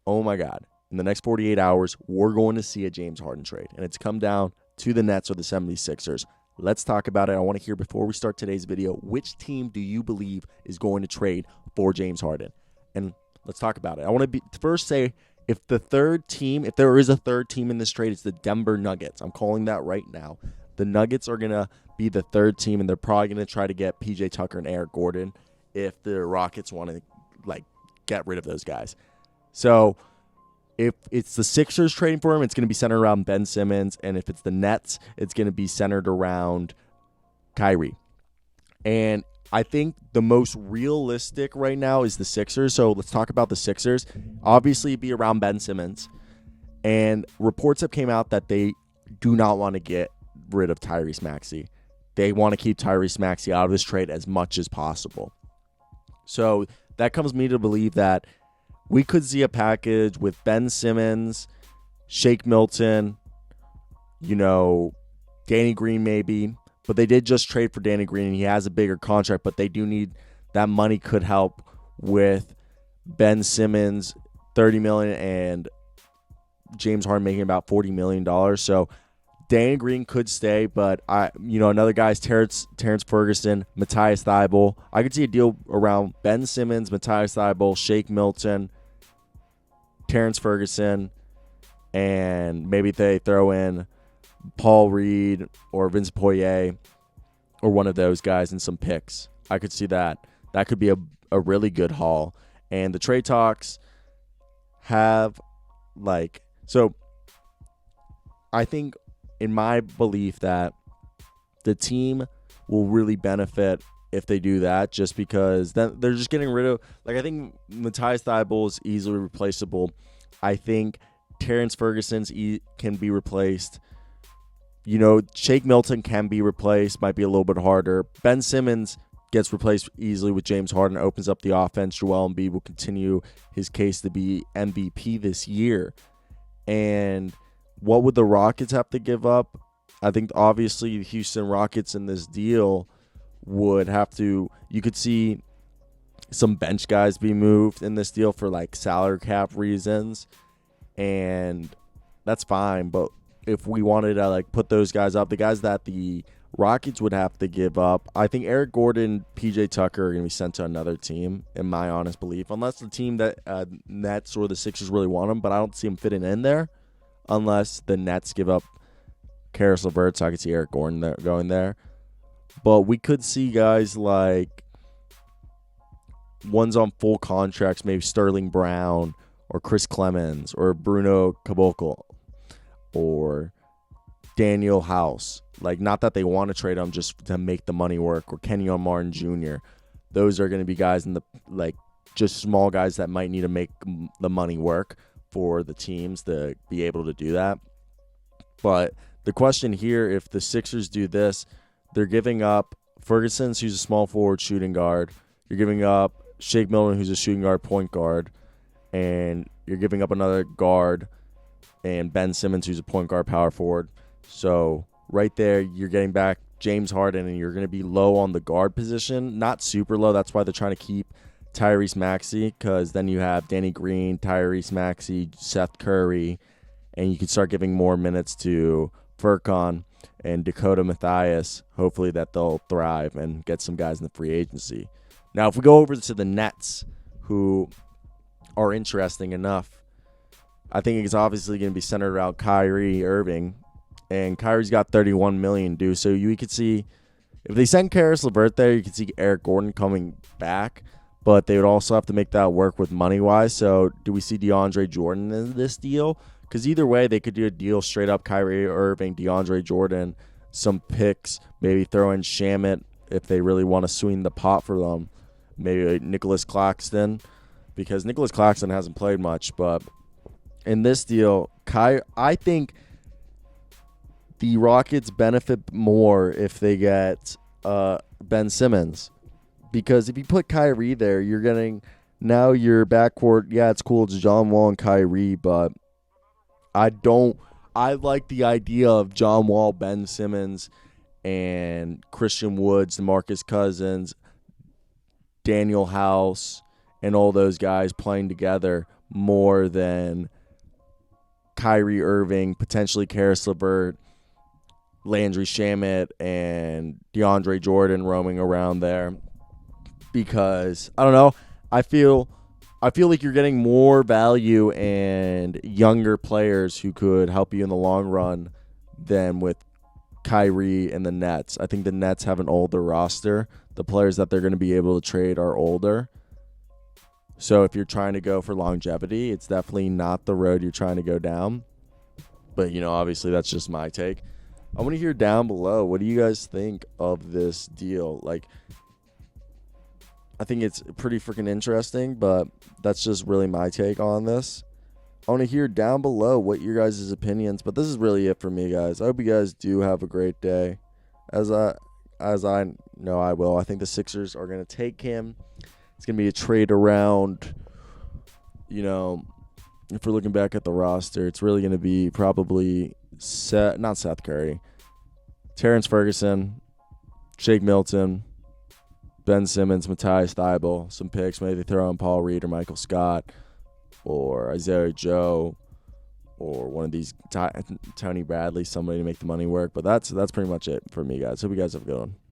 oh my God, in the next 48 hours, we're going to see a James Harden trade. And it's come down to the Nets or the 76ers. Let's talk about it. I want to hear before we start today's video, which team do you believe is going to trade for James Harden? And let's talk about it. I want to first say if there is a third team in this trade, it's the Denver Nuggets. I'm calling that right now. The Nuggets are going to be the third team, and they're probably going to try to get PJ Tucker and Eric Gordon if the Rockets want to get rid of those guys. So if it's the Sixers trading for him, it's going to be centered around Ben Simmons. And if it's the Nets, it's going to be centered around Kyrie. And I think the most realistic right now is the Sixers. So let's talk about the Sixers. Obviously, it'd be around Ben Simmons. And reports have came out that they do not want to get rid of Tyrese Maxey. They want to keep Tyrese Maxey out of this trade as much as possible. So that comes me to believe that we could see a package with Ben Simmons, Shake Milton, Danny Green maybe. But they did just trade for Danny Green, and he has a bigger contract, but they do need that money could help with Ben Simmons, $30 million, and James Harden making about $40 million. So Danny Green could stay, but another guy's Terrence Ferguson, Matthias Thybulle. I could see a deal around Ben Simmons, Matthias Thybulle, Shake Milton, Terrence Ferguson, and maybe they throw in Paul Reed or Vince Poirier or one of those guys and some picks. I could see that. That could be a really good haul. And the trade talks have so I think in my belief that the team will really benefit if they do that, just because then they're just getting rid of, I think Matthias Thybulle is easily replaceable. I think Terrence Ferguson's can be replaced. Shake Milton can be replaced, might be a little bit harder. Ben Simmons gets replaced easily with James Harden, opens up the offense. Joel Embiid will continue his case to be MVP this year. And what would the Rockets have to give up? I think obviously the Houston Rockets in this deal would have to, you could see some bench guys be moved in this deal for salary cap reasons. And that's fine, but if we wanted to put those guys up, the guys that the Rockets would have to give up, I think Eric Gordon, PJ Tucker are going to be sent to another team, in my honest belief, unless the team that Nets or the Sixers really want them, but I don't see them fitting in there unless the Nets give up Karis LeVert, so I could see Eric Gordon going there. But we could see guys like ones on full contracts, maybe Sterling Brown or Chris Clemens or Bruno Caboclo or Daniel House. Not that they want to trade them, just to make the money work, or Kenyon Martin Jr. Those are going to be guys in the just small guys that might need to make the money work for the teams to be able to do that. But the question here, if the Sixers do this, they're giving up Ferguson, who's a small forward shooting guard. You're giving up Shake Milton, who's a shooting guard, point guard. And you're giving up another guard, and Ben Simmons, who's a point guard, power forward. So right there, you're getting back James Harden, and you're going to be low on the guard position. Not super low. That's why they're trying to keep Tyrese Maxey, because then you have Danny Green, Tyrese Maxey, Seth Curry, and you can start giving more minutes to Furkan and Dakota Mathias. Hopefully that they'll thrive and get some guys in the free agency. Now, if we go over to the Nets, who are interesting enough, I think it's obviously going to be centered around Kyrie Irving, and Kyrie's got $31 million due. So you could see, if they send Karis LeVert there, you could see Eric Gordon coming back, but they would also have to make that work with money-wise. So do we see DeAndre Jordan in this deal? Because either way, they could do a deal straight up Kyrie Irving, DeAndre Jordan, some picks, maybe throw in Shamet if they really want to swing the pot for them. Maybe Nicholas Claxton, because Nicholas Claxton hasn't played much. But in this deal, I think the Rockets benefit more if they get Ben Simmons. Because if you put Kyrie there, you're getting now your backcourt. Yeah, it's cool. It's John Wall and Kyrie, but I like the idea of John Wall, Ben Simmons, and Christian Woods, DeMarcus Cousins, Daniel House, and all those guys playing together more than Kyrie, Irving, potentially Karis LeVert, Landry Shamet, and DeAndre Jordan roaming around there. Because I don't know, I feel like you're getting more value and younger players who could help you in the long run than with Kyrie and the Nets. I think the Nets have an older roster. The players that they're going to be able to trade are older. So if you're trying to go for longevity, it's definitely not the road you're trying to go down. But, obviously that's just my take. I want to hear down below, what do you guys think of this deal? Like, I think it's pretty freaking interesting, but that's just really my take on this. I want to hear down below what your guys' opinions, but this is really it for me, guys. I hope you guys do have a great day. As I know I will. I think the Sixers are going to take him. It's going to be a trade around, if we're looking back at the roster, it's really going to be probably not Seth Curry, Terrence Ferguson, Shake Milton, Ben Simmons, Matthias Thybulle, some picks. Maybe they throw in Paul Reed or Michael Scott or Isaiah Joe or one of these Tony Bradley, somebody to make the money work. But that's pretty much it for me, guys. Hope you guys have a good one.